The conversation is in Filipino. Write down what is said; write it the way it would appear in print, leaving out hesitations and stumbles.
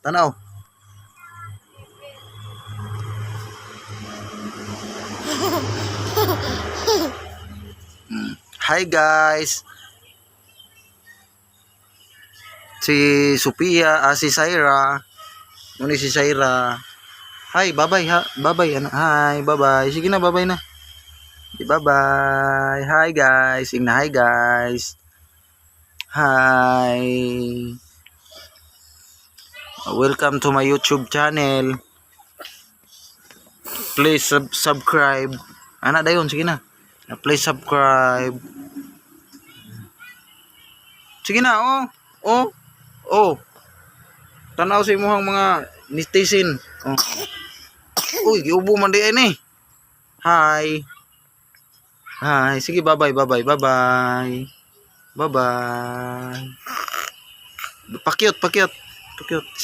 Tanaw. Hi guys. Si Sophia, si Syra. Muna si Syra. Hi, bye-bye ha. Bye-bye. Hi, bye-bye. Sige na, bye-bye na. Bye-bye. Hi guys. Ingna, hi guys. Hi. Welcome to my YouTube channel. Please subscribe. Anak dayon, sige na. Please subscribe. Sige na, oh. Oh. Oh. Tanaw sa imuhang mga netizen. Oh. Uy, giubo man di ay ni. Hi. Hi. Sige, bye-bye, bye-bye, bye-bye. Bye-bye. Pakyut, pakyut. Pakyut.